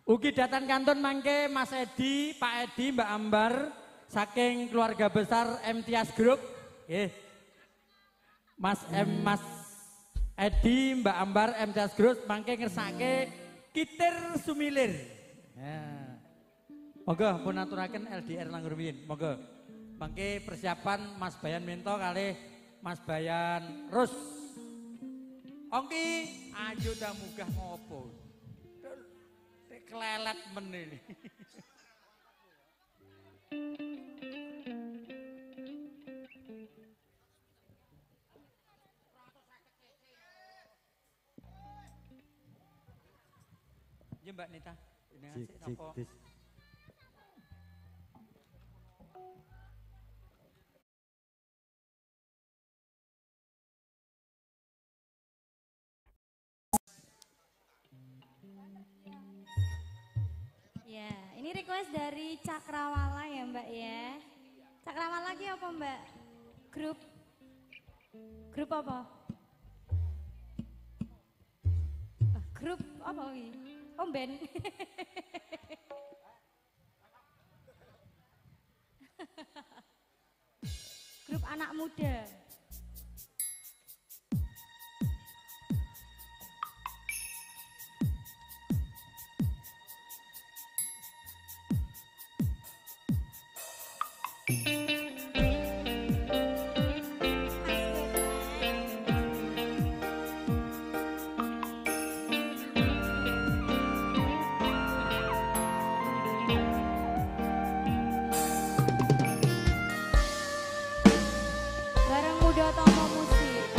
Ugi datang kantun mangke Mas Edi, Pak Edi, Mbak Ambar saking keluarga besar MTS Group. Mas Edi, Mbak Ambar MTS Group mangke ngersake Kitir Sumilir. Ya. Moga pun aturaken LDR langgur rumiyin. Moga mangke persiapan Mas Bayan Minto kali Mas Bayan Rus. Ongki ayo dah munggah ngopo. Kelelet men ini. Ya Mbak Nita, ini ngasih nopo. Ya, ini request dari Cakrawala ya Mbak ya. Cakrawala lagi apa Mbak? Grup apa? Grup apa ini? Oh band. Grup anak muda. Bareng Muda Tomo Musik.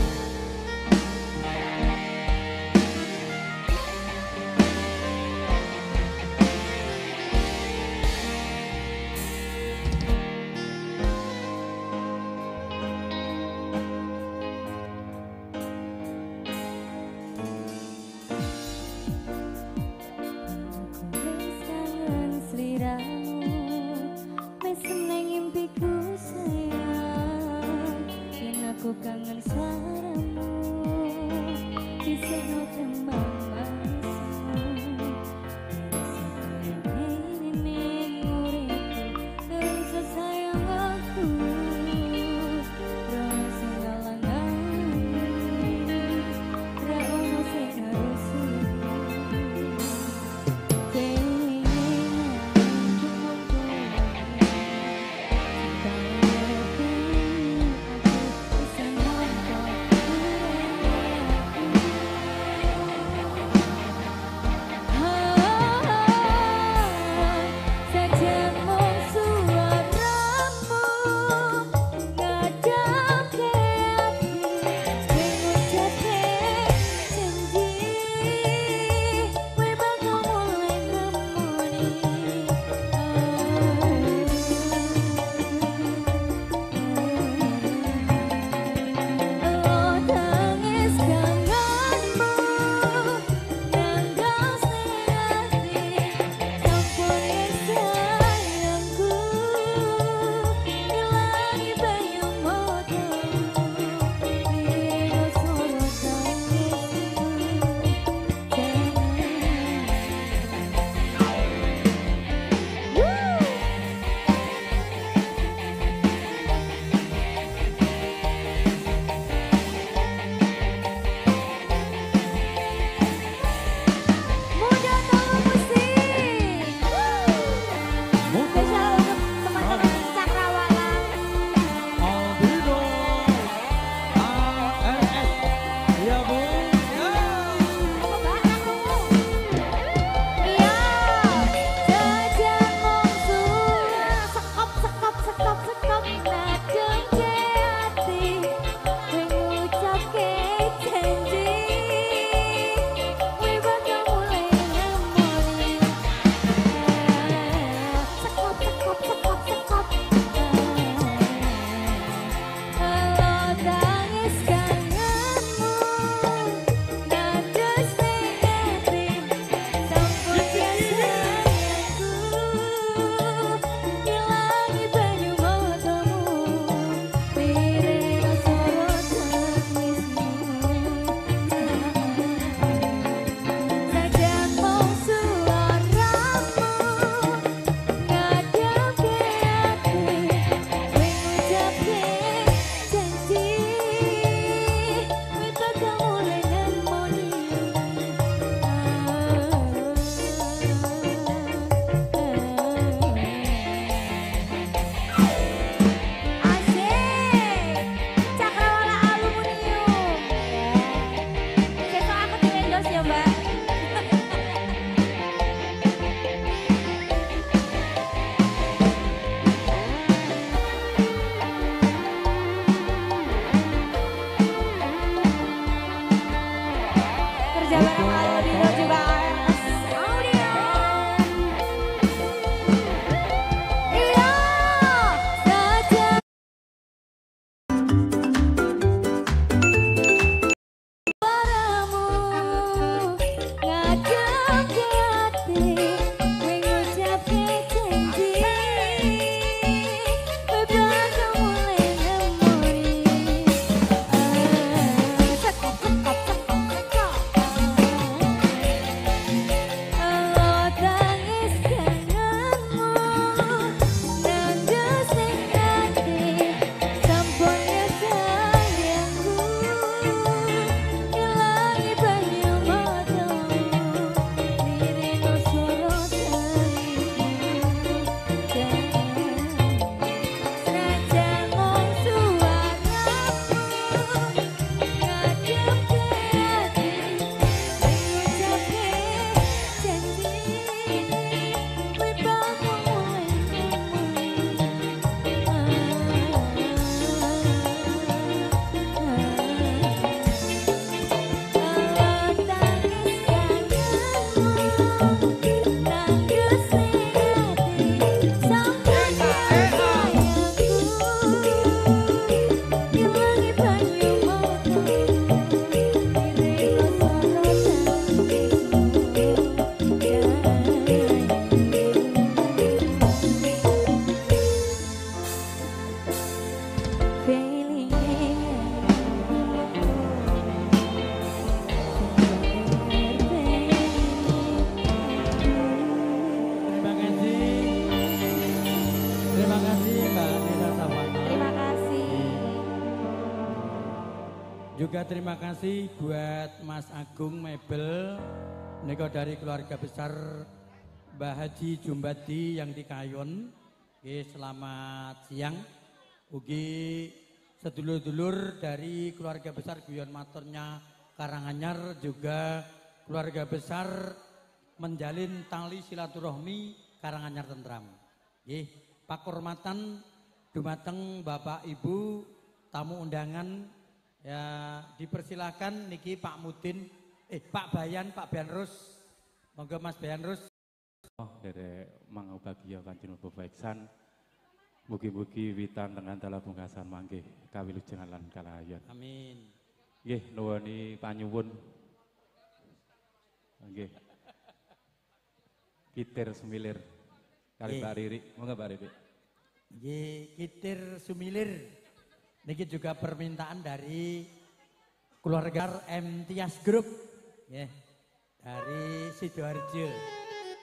Juga terima kasih buat Mas Agung Mebel, niko dari keluarga besar Mbah Haji Jumbadi yang di Kayon. Oke, selamat siang. Ugi sedulur-dulur dari keluarga besar Guyon Maturnya Karanganyar, juga keluarga besar menjalin tali silaturahmi Karanganyar Tentram. Nggih, pakurmatan dumateng Bapak Ibu tamu undangan. Ya, dipersilakan niki Pak Mudin, Pak Bayan Rus. Monggo Mas Bayan Rus. Oh, dari mangau bagia Kanjeng Bapak Iksan. Mugi-mugi witan dengan dalam pungkasan manggih kawilujengan lan kalahayan. Amin. Nggih, nuwuni panyuwun. Nggih. Kitir Sumilir. Kali Pak Riri, monggo Pak Riri. Nggih, Kitir Sumilir. Niki juga permintaan dari keluarga MTS Group, ya, dari Sidoarjo,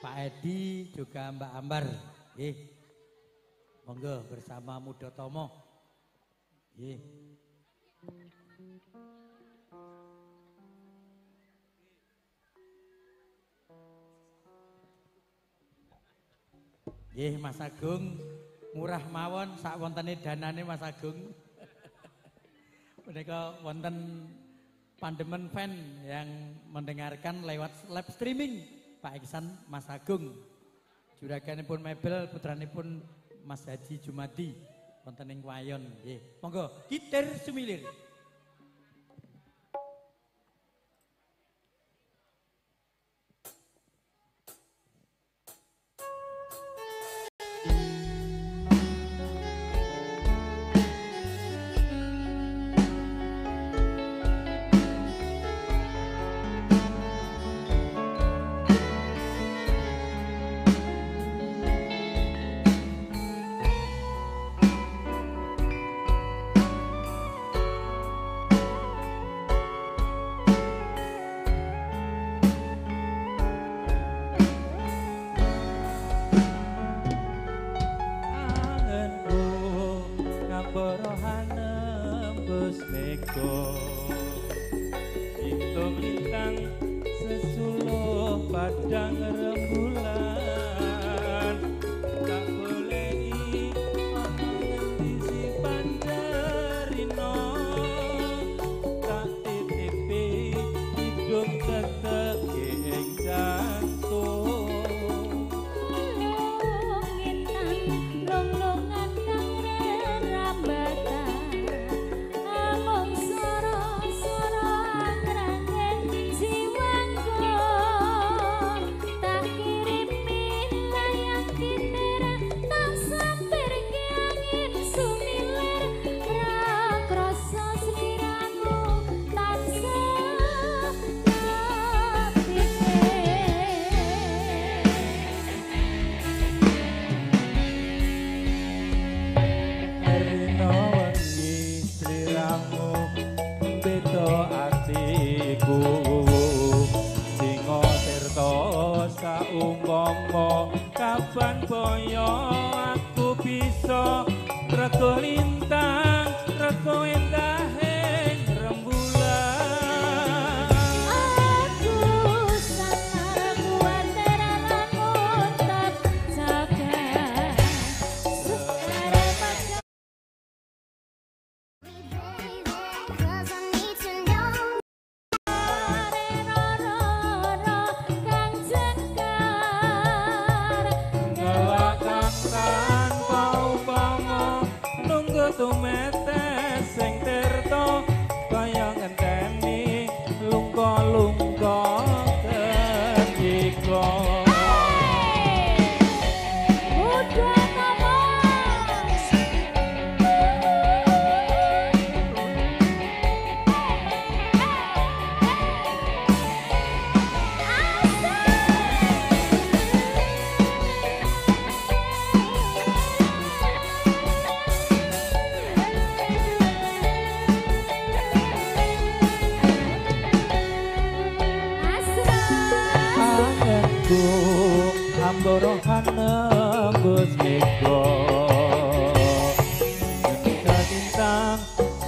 Pak Edi juga Mbak Ambar, ya. Monggo bersama Mudotomo, ya. Mas Agung murah mawon sak wontene danane Mas Agung. Mereka wonten pandemen fan yang mendengarkan lewat live streaming Pak Iksan, Mas Agung. Juraganipun Mebel, putranipun Mas Haji Jumadi wonten ing Wayon nggih. Monggo Kitir Sumilir.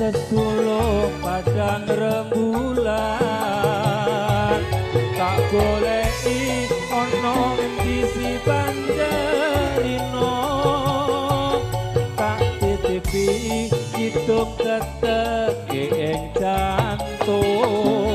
Sesulung pada bintang rembulan tak goleki ana ngendi si panjenengan tak titipi hitung keteke ing jantung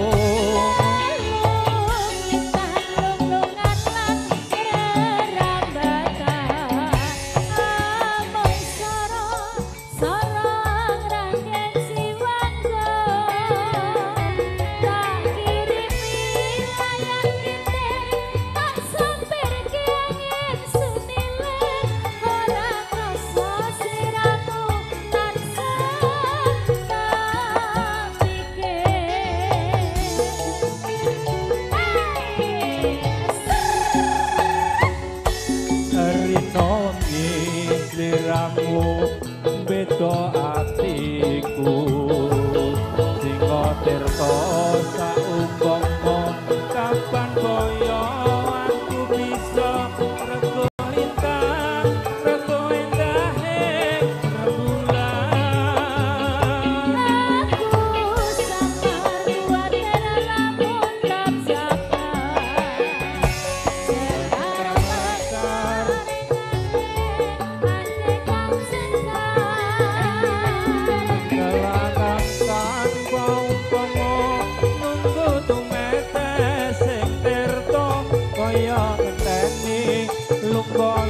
sliramu beda atiku singa tirta saumpama kapan kaya aku bisa rego lintang rego endahe rembulan aku samar kuatir lamun tak sabar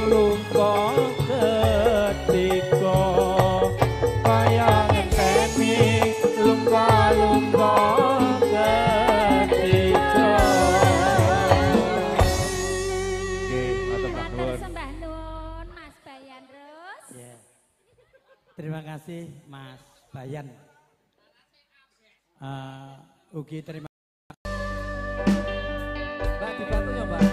luka ketika kaya ngenteni luka-luka ketika sembah nuwun Mas Bayan Rus. Terima kasih Mas Bayan. Ugi terima Mbak dibantu ya Mbak.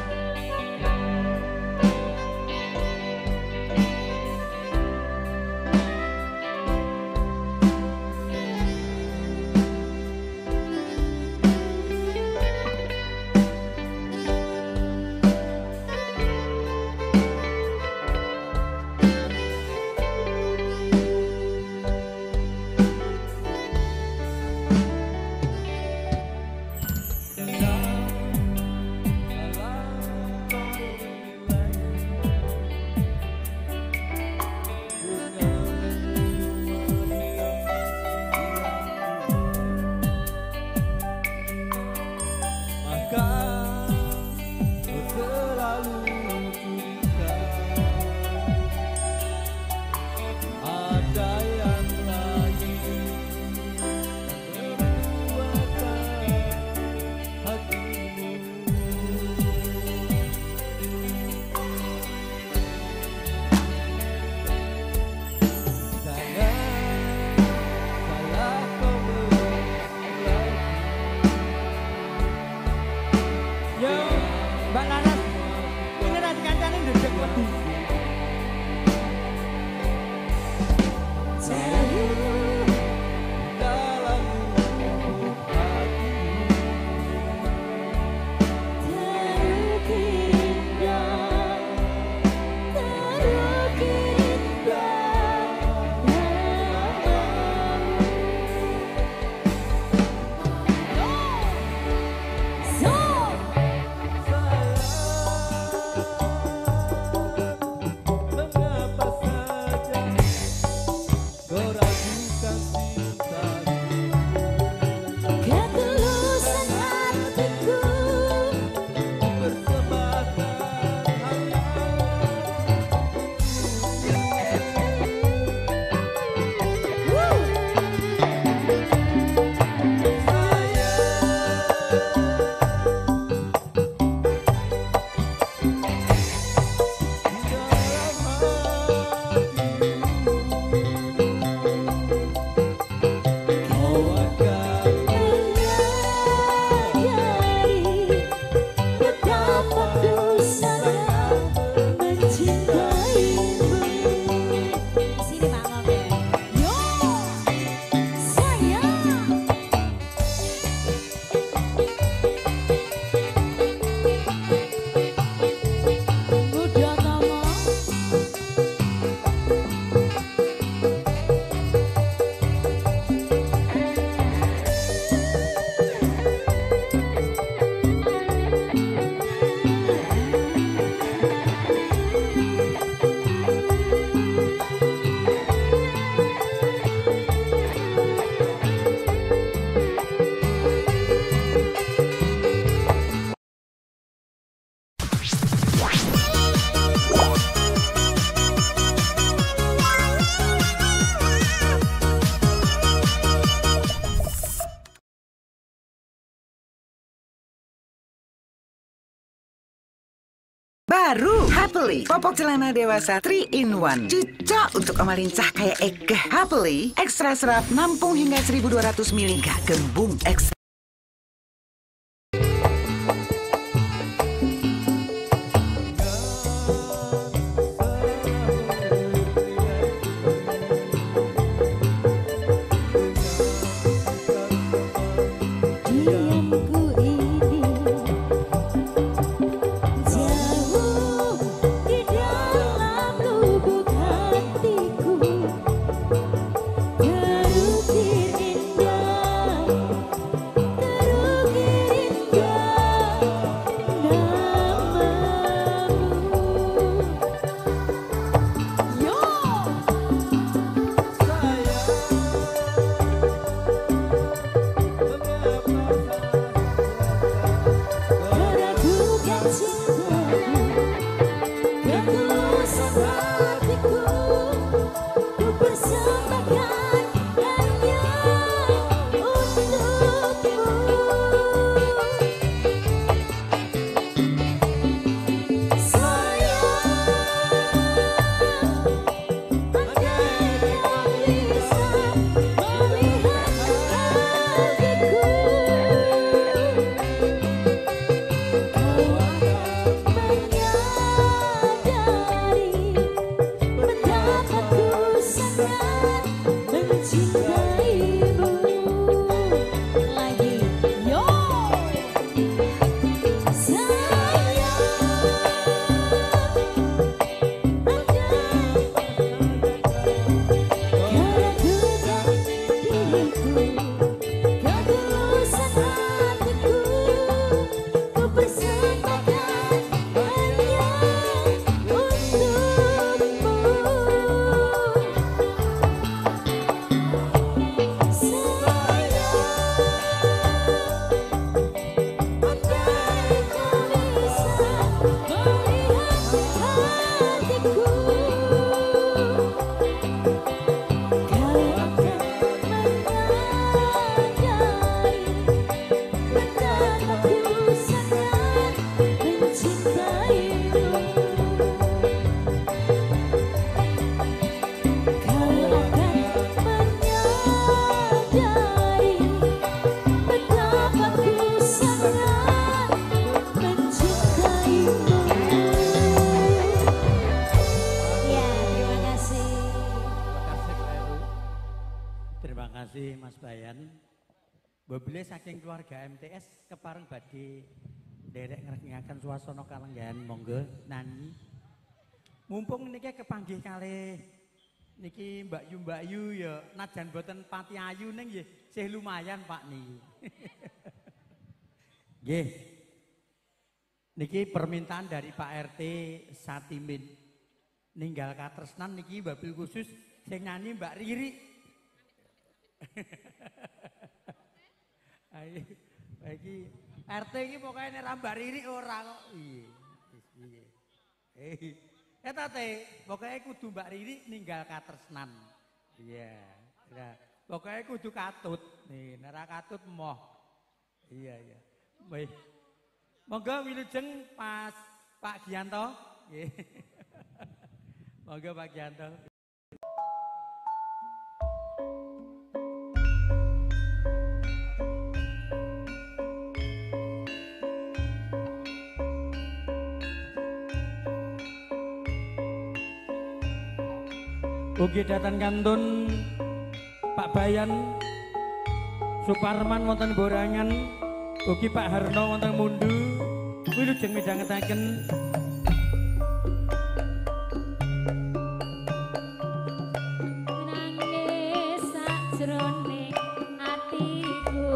Baru Happily popok celana dewasa 3 in 1. Cocok untuk omalincah kayak Ega. Happily ekstra serat nampung hingga 1200 ml. Gak gembung ekstra. Bobile saking keluarga MTS kepareng badhe nderek ngrengaken swasana kalenggahan monggo nani. Mumpung niki kepanggih kalih niki Mbak Yu ya najan boten pati ayu ning nggih sih lumayan Pak niki. Nggih. Niki permintaan dari Pak RT Satimin. Ninggal katresnan niki wabil khusus sing nyanyi Mbak Riri. Ayo, iki RT iki pokoke nek ra Mbak Riri ora kok. Iya. Eta teh pokoke kudu Mbak Riri ninggal katresnan. Iya. Nah, pokoke kudu katut. Nih, nek ra katut moh. Iya. Baik. Monggo wilujeng Pas Pak Gianto. Nggih. Monggo Pak Gianto. Ugi datang kantun Pak Bayan Suparman wonten Borangan, ugi Pak Harno wonten Mundu, wilujeng midhangetaken nangis sajroning atiku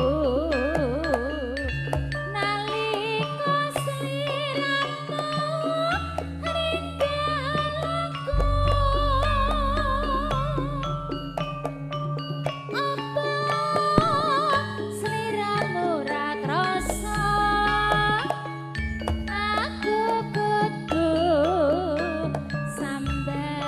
nalika sliramu ringgalku apa sliramu ra krasa aku kudu sambat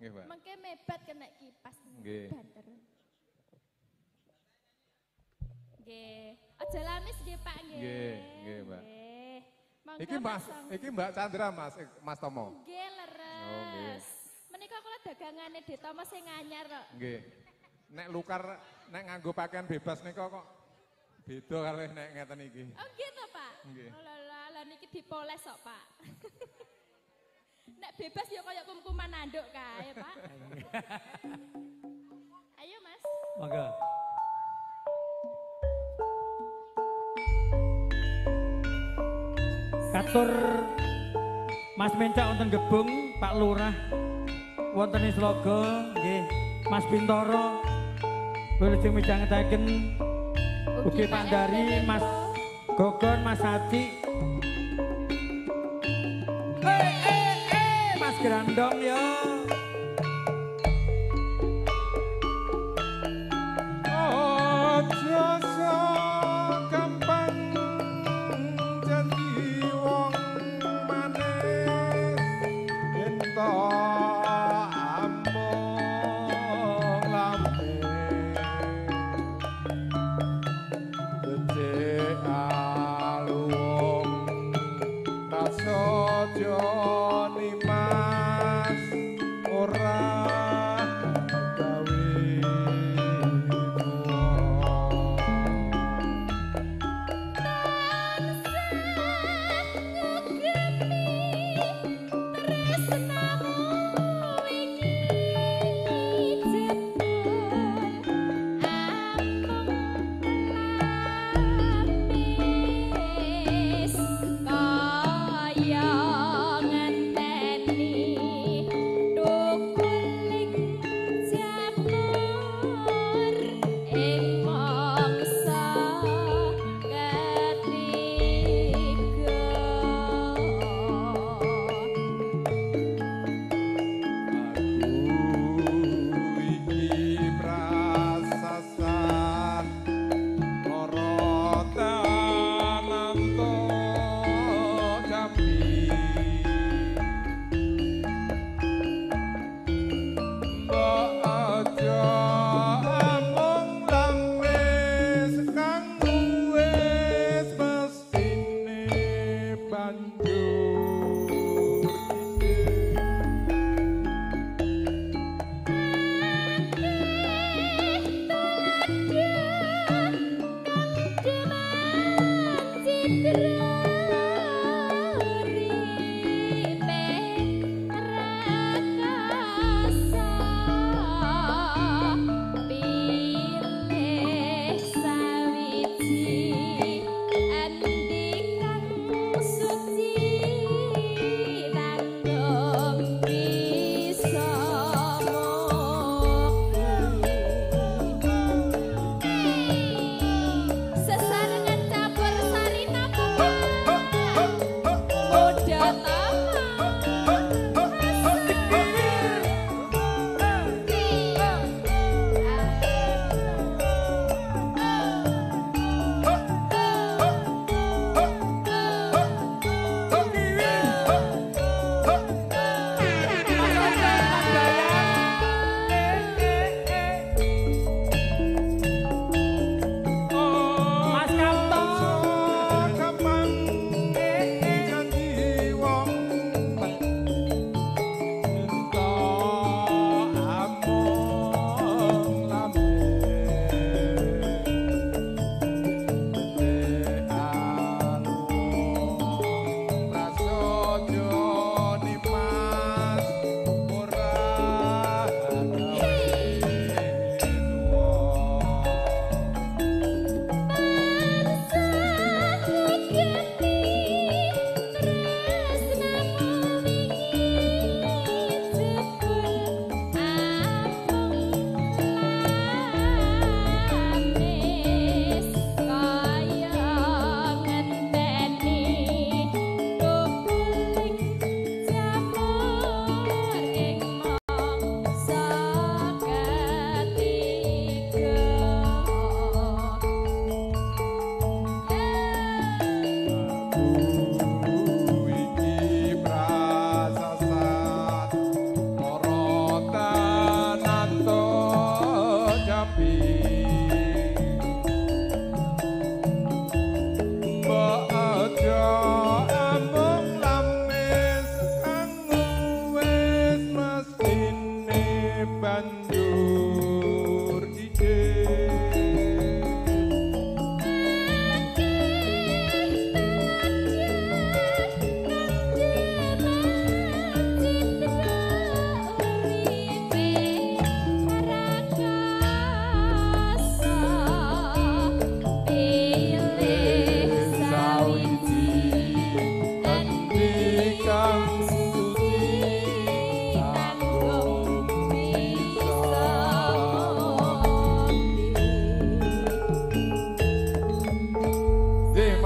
Nggih, Pak. Mengke mebat kena kipas. Nggih. Banter. Nggih. Aja lamis nggih, Pak nggih. Nggih, Mbak. Nggih. Monggo, Iki Mas, Mas. iki Mbak Chandra Mas Tomo. Nggih, leres. Oh, nggih. Menika kula dagangane De Tomo sing anyar kok. Nggih. Nek lukar nek nganggo pakaian bebas nika kok beda karo nek ngeten iki. Oh gitu Pak? Nggih. Oh lah niki dipoles kok Pak. Nek bebas ya kayak kumkuman nanduk kae Pak. Ayo Mas. Monggo. Katur Mas Mencak wonten Gebung, Pak Lurah wonten Slogo, nggih. Mas Bintoro wilujeng midhangetaken ugi Pak Dari, Mas Gogon, Mas Haji. Mas Grandong ya. Ojo gampang janji wong manis yen to among lambe becik alung prasaja nimas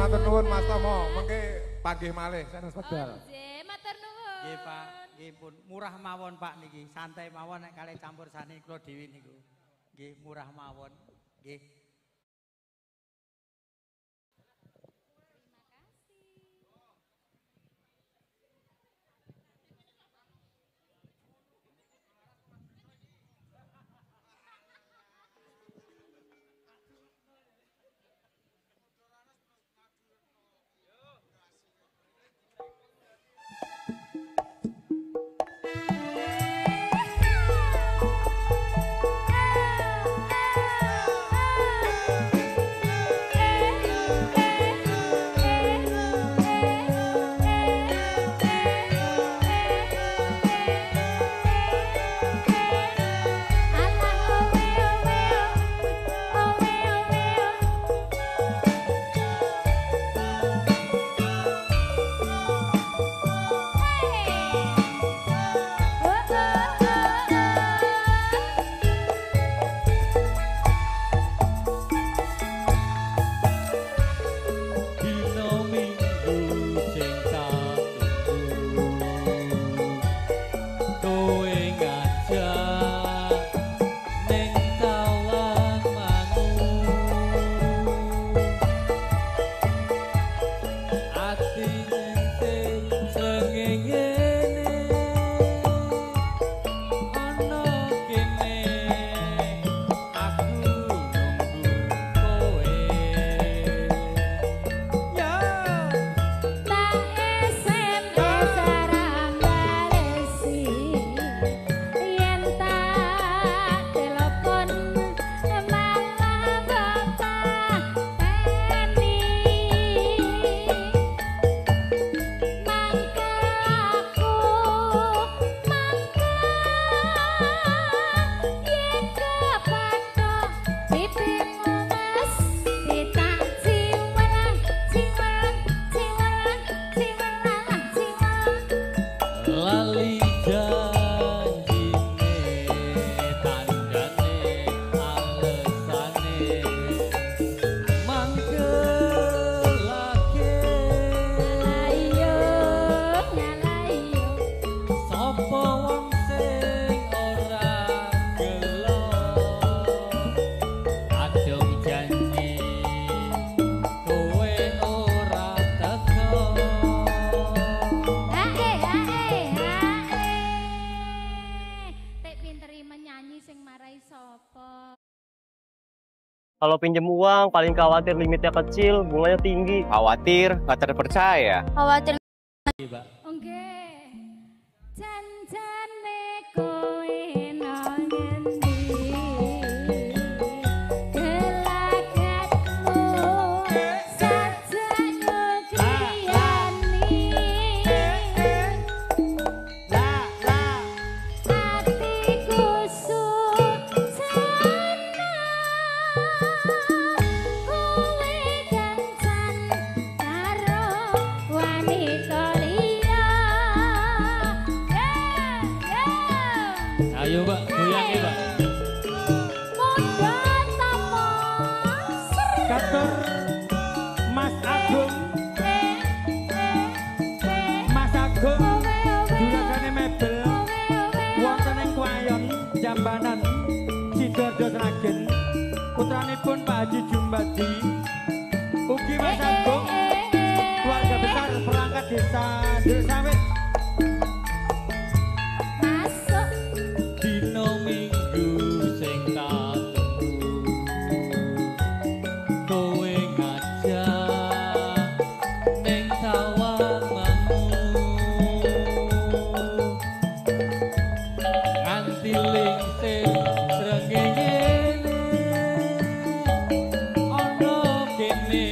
matur nuwun Mas Tomo. Mengke panggih malih sanes wedal. Nggih, matur nuwun. Nggih Pak, nggih pun murah mawon Pak niki, santai mawon nek kalih campur sani kula dhewe niku. Nggih murah mawon. Nggih. Kalau pinjam uang paling khawatir limitnya kecil, bunganya tinggi. Khawatir, nggak terpercaya. Khawatir. Iya, Pak. Oke. Janjane kowe nang ngendi? Gelagatmu sajane kliyani. Atiku sucana. Kowe dancan karo wanita liya. Ayo Mbak, goyang ya Mbak. Muda tama Katur Mas Agung, Mas Agung, juragane mebel, wonten ing Kwayon, Jambanan, Sidoarjo Sragen, putranipun Pak Haji Jumbadi, ugi Mas Agung, keluarga besar perangkat desa Dresawit. masuk Dino minggu sing tak tunggu, kowe ngajak ning tawamanmu, nganti lingsir srengenge ana kene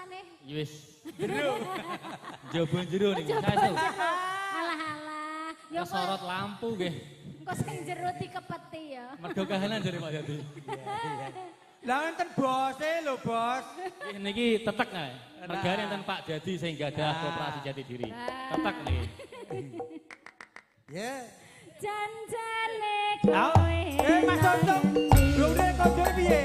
rasane? Wis. Jero. Jaba jero nih. Alah-alah. Ya sorot lampu nggih. Engko sing jero dikepeti ya. Mergo kahanan jare Pak Yadi. Lah enten bose lho, Bos. Niki tetek ae. Regane enten Pak Dadi sing gadah koperasi Jati Diri. Tetek niki. Ya. Janjane kowe. Mas Untung. Blone kode piye?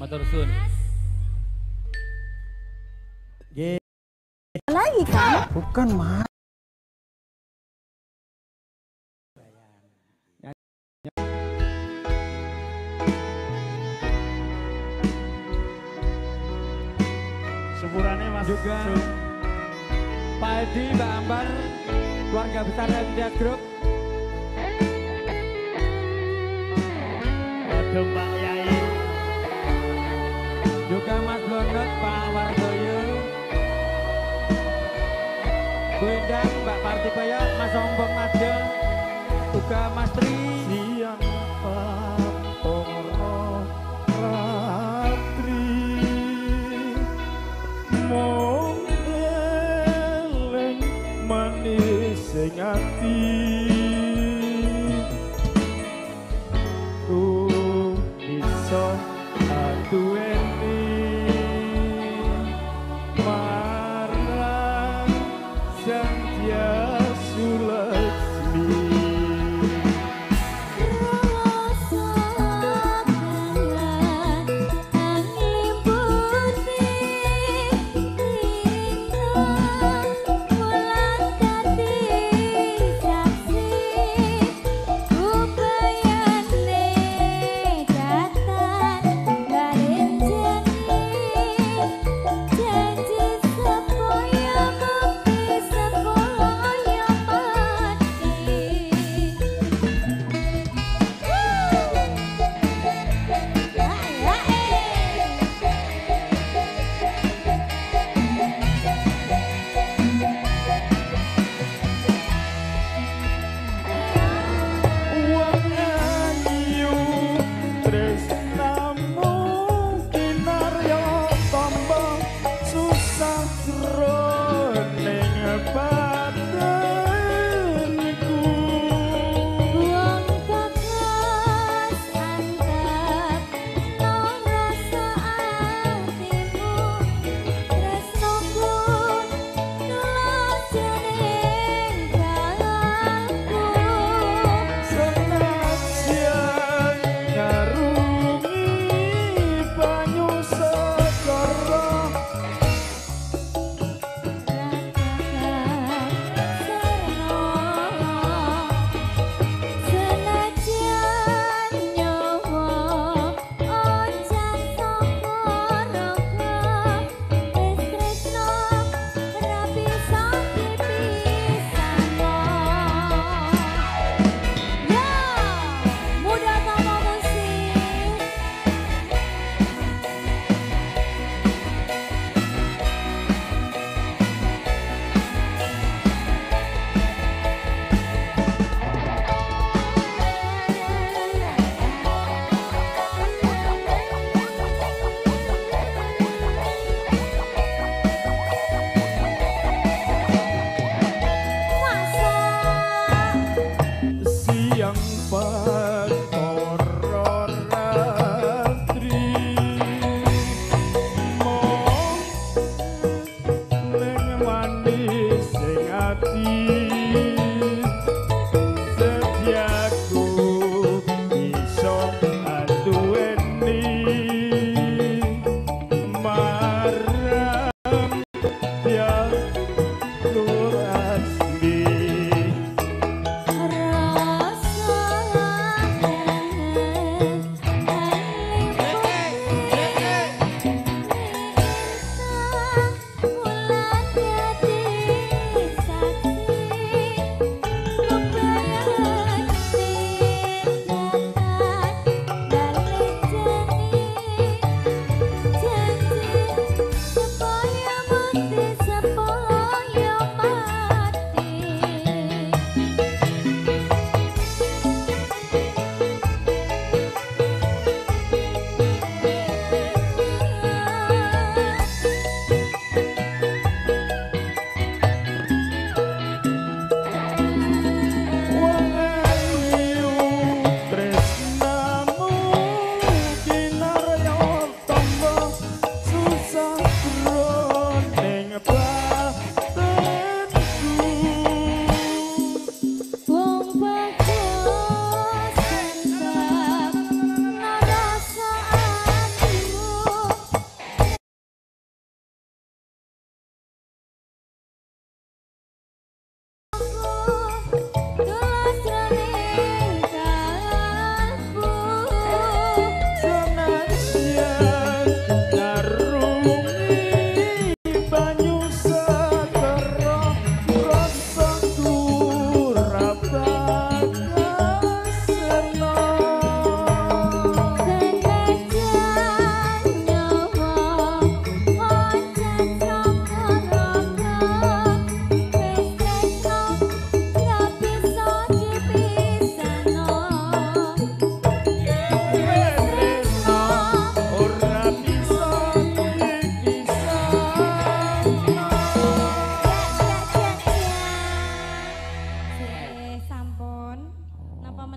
Matur suwun. Lagi kan? Bukan, Mas. Sepurannya Mas juga Pak Edi, Mbak Ambar, keluarga besar MDS Group. Aduh Pak Yai. Juga Mas Blonot, Pak Wardoyo, Bu Endang, Mbak Partibaya, Mas Ompong Nadel, juga Mas Tri. Siang pantoro ratri mong eleng manis sing ati iso aduweni marang Santyasu Laksmi.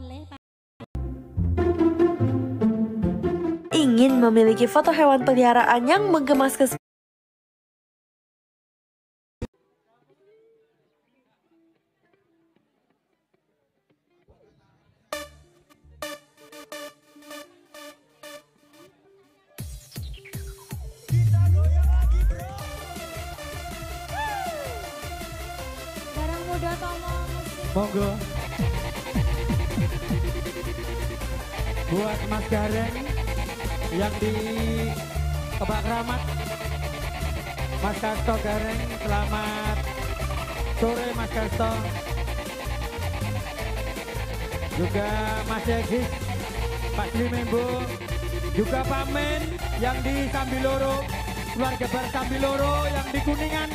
malih. Ingin memiliki foto hewan peliharaan yang menggemas Barang muda Tomo musik. Monggo. Buat Mas Gareng yang di Kebak Keramat, Mas Kasto Gareng, selamat sore Mas Kasto. Juga Mas Egis, Pak Slimembo, juga Pak Men yang di Sambiloro, keluarga Bar Sambiloro yang di Kuningan.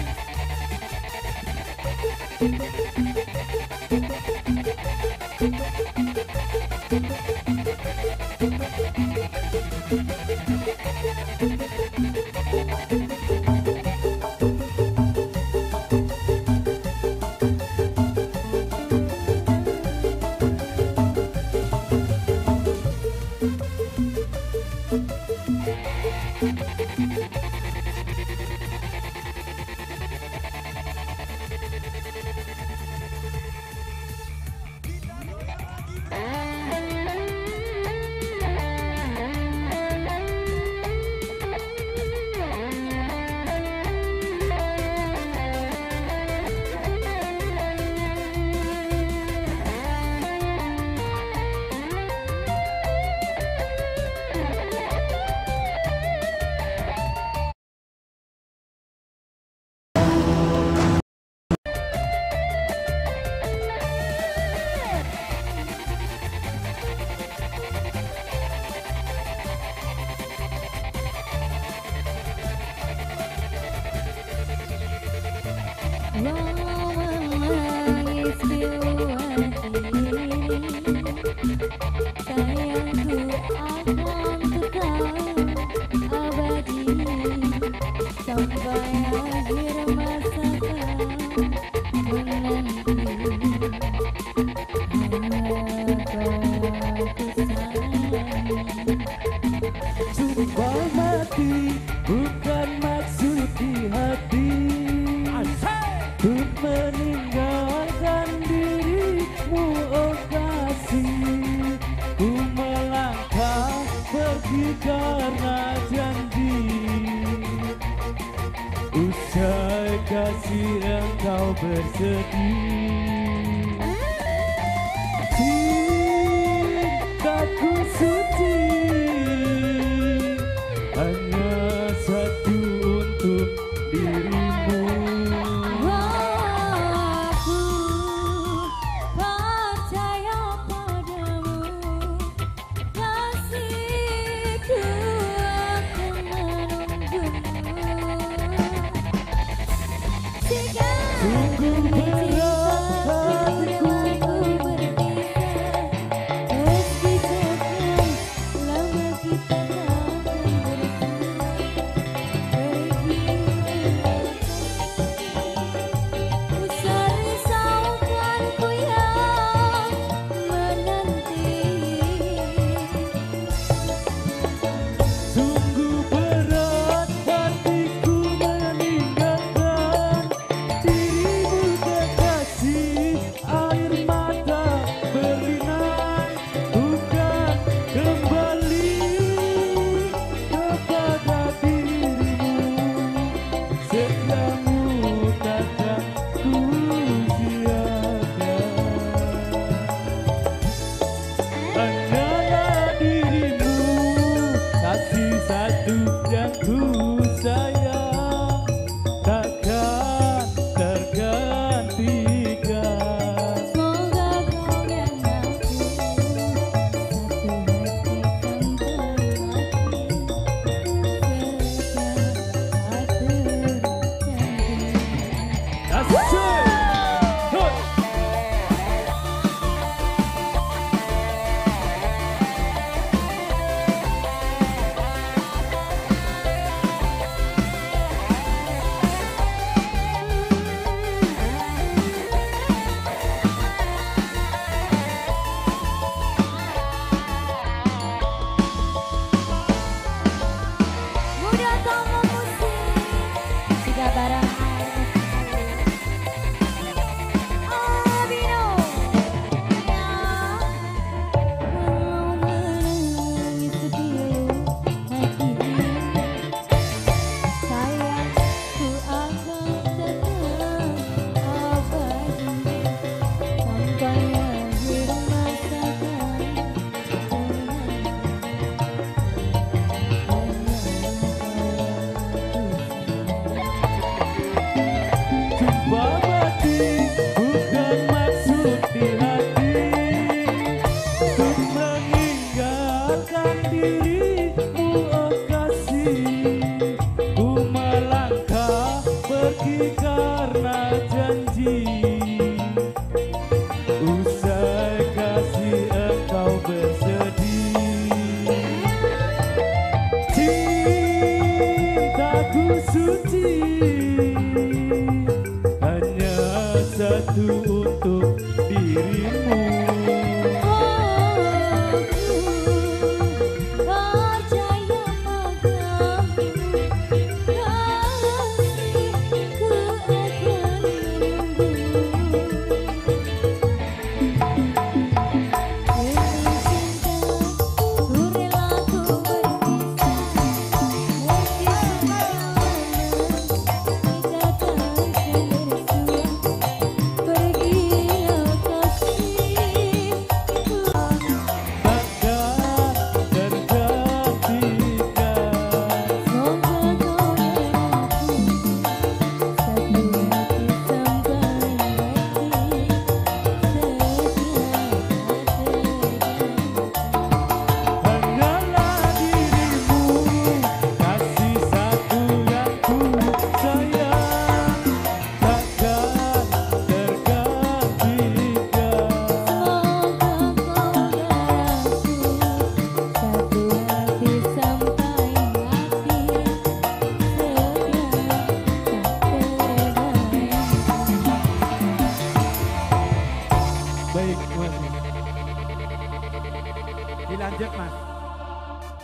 Dilanjut Mas.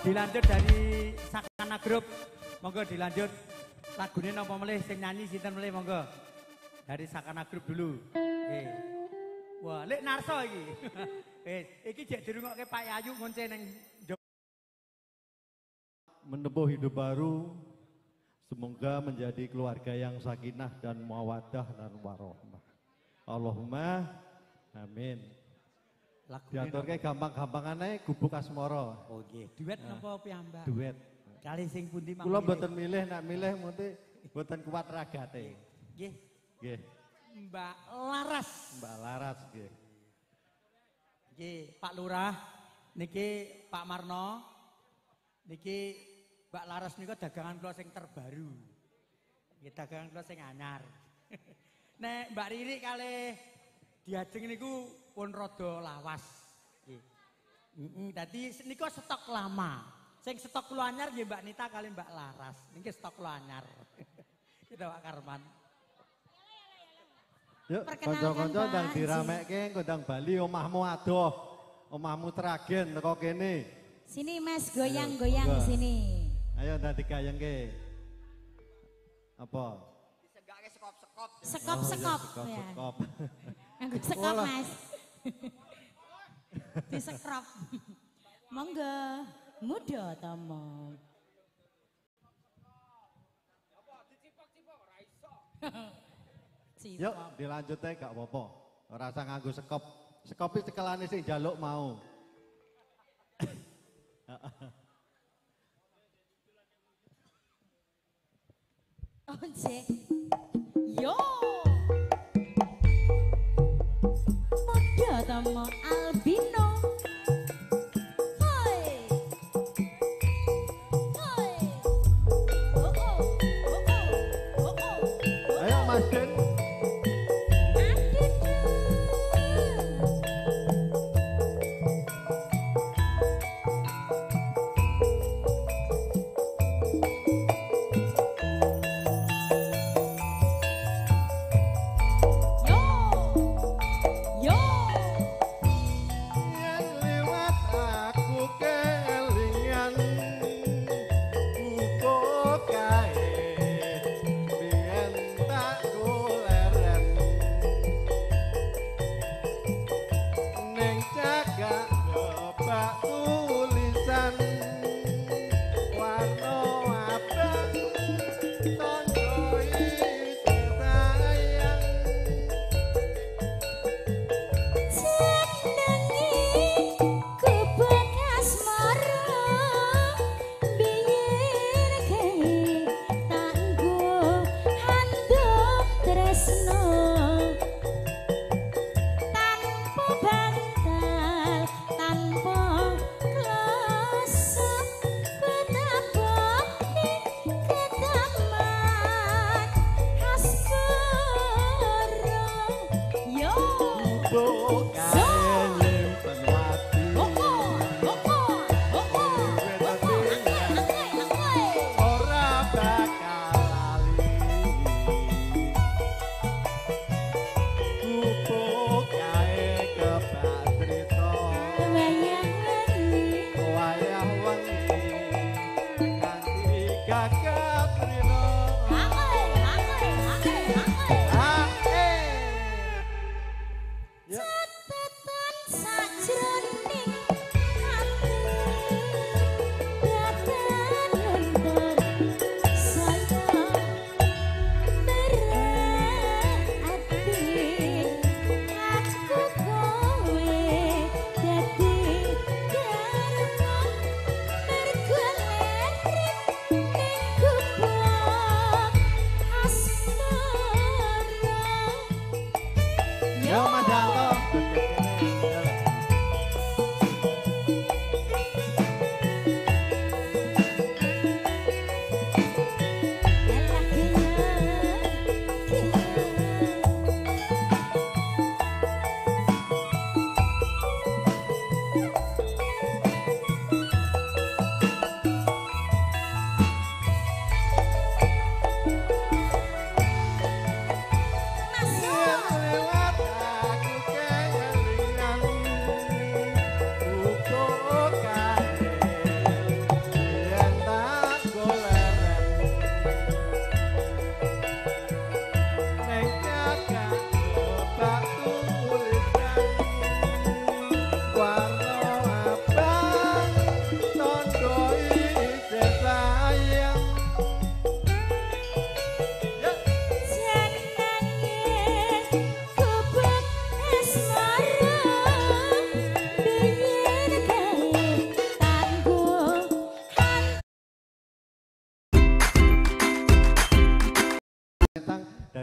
Dilanjut dari Sakana Group. Monggo dilanjut. Lagune napa melih sing nyanyi sinten melih monggo. Dari Sakana Group dulu. Nggih. Wah, lek Narso iki. Wis, iki jek dirungokke Pak Yayu ngonce ning menempuh hidup baru, semoga menjadi keluarga yang sakinah dan mawaddah dan warohmah. Allahumma amin. Diaturke gampang-gampangan ae gubuk asmara. Oh nggih, duet napa piyambak? Duet. Kali sing pundi Kula mboten milih, nek milih mesti mboten kuat ragate. Nggih. Nggih. Mbak Laras. Mbak Laras nggih. Nggih, Pak Lurah, niki Pak Marno, niki Mbak Laras niku dagangan kula sing terbaru. Nggih, dagangan kula sing anyar. Nek Mbak Riri kalih Diajeng niku pun rada lawas. Nggih. Dadi niku stok lama. Sing stok kula anyar nggih Mbak Nita kali Mbak Laras. Niki stok kula anyar. Kita Pak Karman. Yuk, kanca-kanca ndang diramekke kondang Bali omahmu adoh. Omahmu Tragen teko kene. Sini Mas goyang-goyang di sini. Ayo ndak digayengke. Apa? Disenggake sekop-sekop. Sekop-sekop. Sekop-sekop. Nganggo sekop Mas. Disekrop. Monggo, muda ta Mong. Yuk dilanjut ae gak apa-apa. Ora usah nganggo sekop. Sekop iki cekelane sing njaluk mau. Once. Yo. Muda ta Mong albino. Hai. Hai. Oh oh. Oh oh. Oh oh. Ayo Mas Den.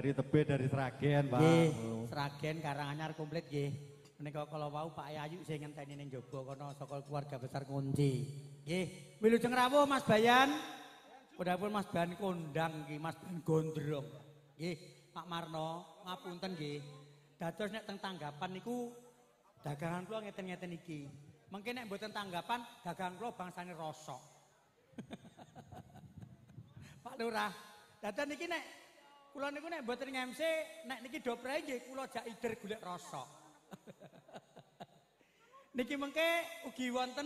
dari Tebe, dari Sragen, Pak. Nggih, Sragen Karanganyar komplit nggih. Menika kala wau Pak Ayu sing ngenteni ning jaba kono saka keluarga besar Kunci. Nggih, wilujeng rawuh Mas Bayan. Pun Mas Bayan kondang nggih, Mas Bayan gondrong. Nggih, Pak Marno, ngapunten nggih. Dados nek teng tanggapan niku dagangan kula ngeten-ngeten iki. Mengke nek mboten tanggapan dagangan kula bangsane rosok. Pak Lurah, dadan niki nek kula niku nek mboten nge-MC, nek niki doprae nggih kula jak ider golek rosok. Niki mengke ugi wonten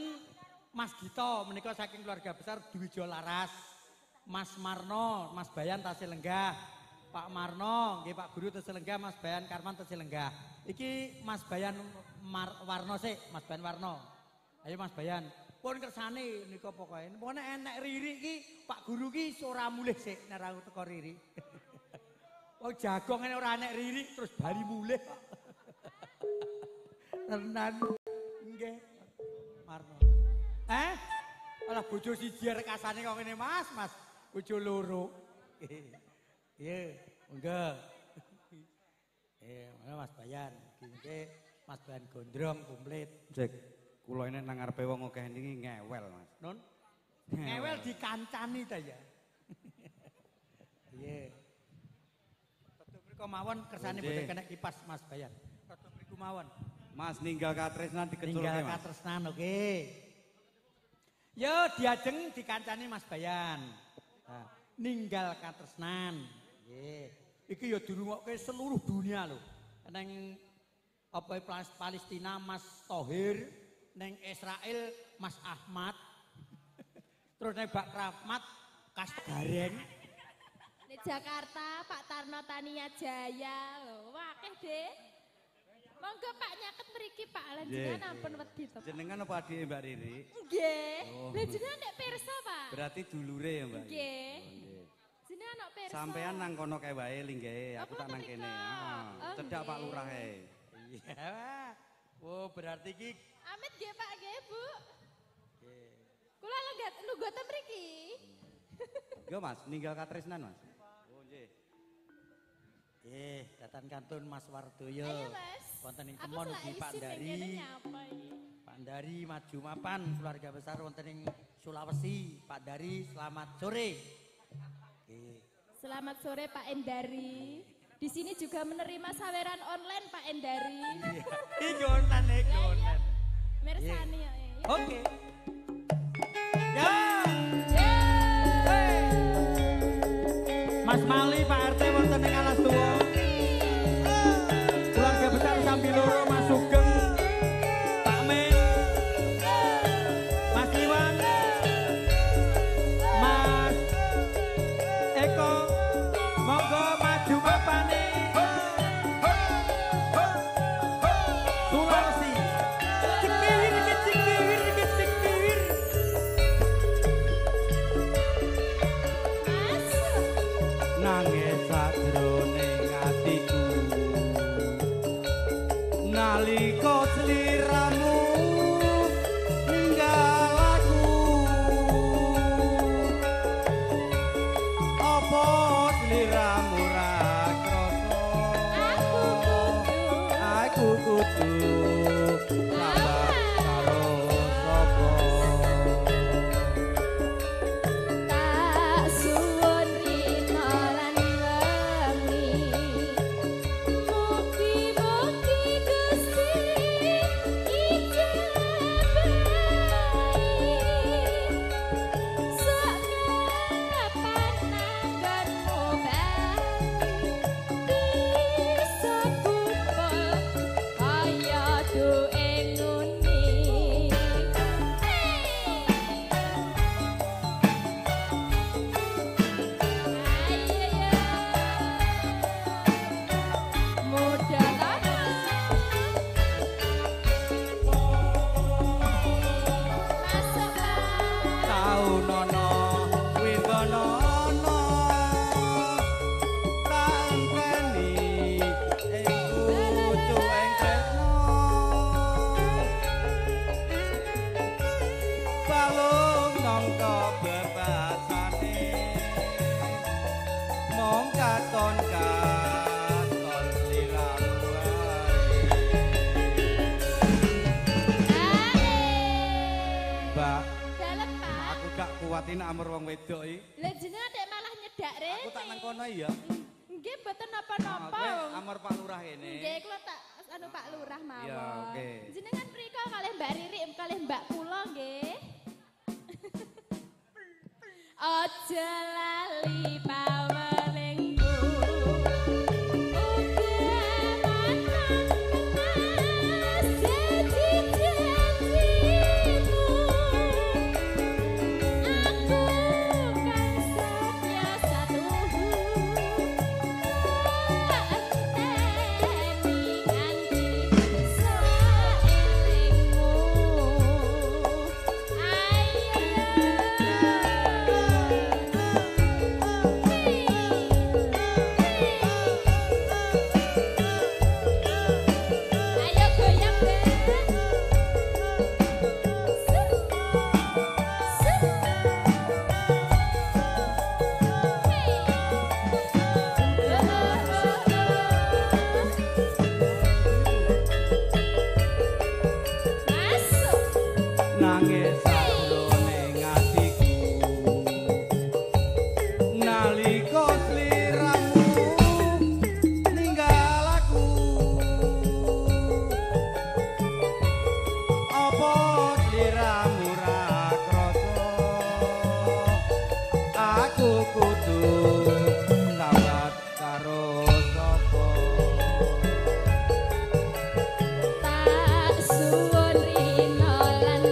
Mas Gito menika saking keluarga besar Dwijo Laras. Mas Marno, Mas Bayan tasih lenggah. Pak Marno, nggih Pak Guru tasih lenggah, Mas Bayan Karman tasih lenggah. Iki Mas Bayan Warno sik, Mas Bayan Warno. Ayo Mas Bayan, pun kersane nika pokoke. Pokoke enek Riri iki Pak Guru ki ora mulih sik nek ora teko Riri. Wong jagong ora enek Riri terus bali mulih. Tenan nggih Marno. Malah bojo siji rekasane kok ngene Mas, Mas. Bojo loro. Iya, monggo. Mana Mas Bayan, iki Mas Bayan gondrong komplit. Cek, kula ini nang ngarepe wong akeh niki ngewel, Mas. Nun. Ngewel dikancani ta ya. Iya. Betul mriku mawon kersane mboten kena kipas Mas Bayan. Betul mriku mawon. Mas ninggal katresnan dikeculke, Ninggal Mas. katresnan, oke. Yo diajeng dikancani Mas Bayan. Nah, ninggal katresnan. Nggih. Iki ya dirungokke seluruh dunia lho. Neng apa Palestina Mas Thohir, neng Israel Mas Ahmad. Terus neng Bak Rahmat Kas Gareng. Di Jakarta Pak Tarno Tania Jaya. Wah, akeh deh. Monggo Pak nyaket mriki Pak, lan jenengan ampun wedi to. Jenengan apa adike Mbak Riri? Nggih. Oh. Lah jenengan nek pirsa Pak. Berarti dulure ya, Mbak? Nggih. Jenengan nek pirsa. Sampean nang kono kae wae linggahe, aku tak nang kene. Oh, Cedak Pak nggih. Lurah e. Iya. Oh, berarti ki Amit nggih Pak, nggih Bu. nggih. Kula lungguh mriki. Yo Mas, ninggal katresnan Mas. Oh nggih. Datan kantun Mas Wardoyo. Ayo Mas. Wonten ing Aku Kemon selak ugi Pak isin nek Dari. kene nyapa iki. Pak Dari maju mapan keluarga besar wonten ing Sulawesi. Pak Dari selamat sore. Nggih. Selamat sore Pak Endari. Di sini juga menerima saweran online Pak Endari. Igonan igonan. Mersani ya. Oke. Ya. Mas Mali Pak RT wonten ing Alas Tuwa. Keluarga besar Sambiloro Mas Sugeng. Pak Men. Mas Iwan. Mas Eko. Monggo maju bapane. Sulawesi. Cikir cikir cikir. Nangis sajroning atiku nalika sliramu ninggal aku apa sliramu ra krasa aku kudu sabar karo sapa Tak suwun rina lan wengi. Mugi-mugi Gusti ijabahi. Sok kapan nanggonmu bali. Bisa kumpul kaya duwe nguni. tau nono wingono ono kanteni ing kucu ing tresno balung nangka bebasane mong katon Mbak. Dalem, Pak. Aku gak kuatin amur wong wedok iki. Lah jenengan dek malah nyedak rene. Aku tak nang kono ya. Nggih mboten napa-napa. Amur Pak Lurah ini. Nggih kula tak anu Pak Lurah mawon. Iya, oke. Jenengan mriko kalih Mbak Riri kalih Mbak kula nggih. Aja lali pawelingku. Nangis sajroning atiku nalika sliramu ninggal aku apa sliramu ra krasa aku kudu tawat karo sapa Tak suwun rina lan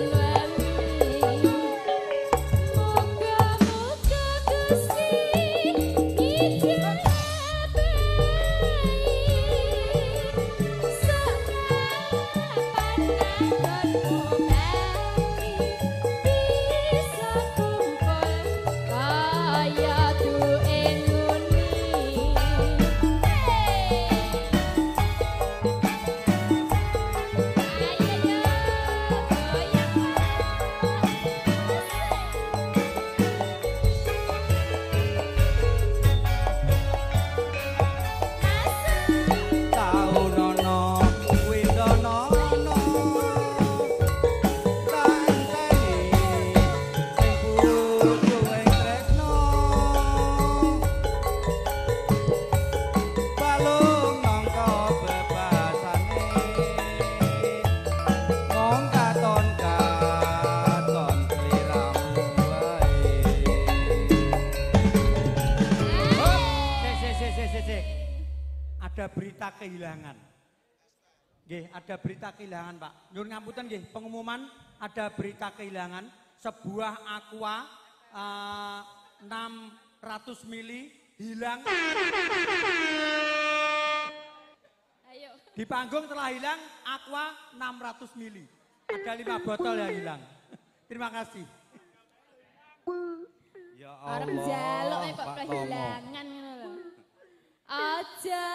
ada berita kehilangan. Nggih, ada berita kehilangan, Pak. Nyuwun ngapunten nggih, pengumuman ada berita kehilangan sebuah aqua 600 mili hilang. Ayo. Di panggung telah hilang aqua 600 mili. Ada 5 botol yang hilang. Terima kasih. Ya Arep Allah, njaluk kok Pak Tomo. kehilangan ngono lho. Aja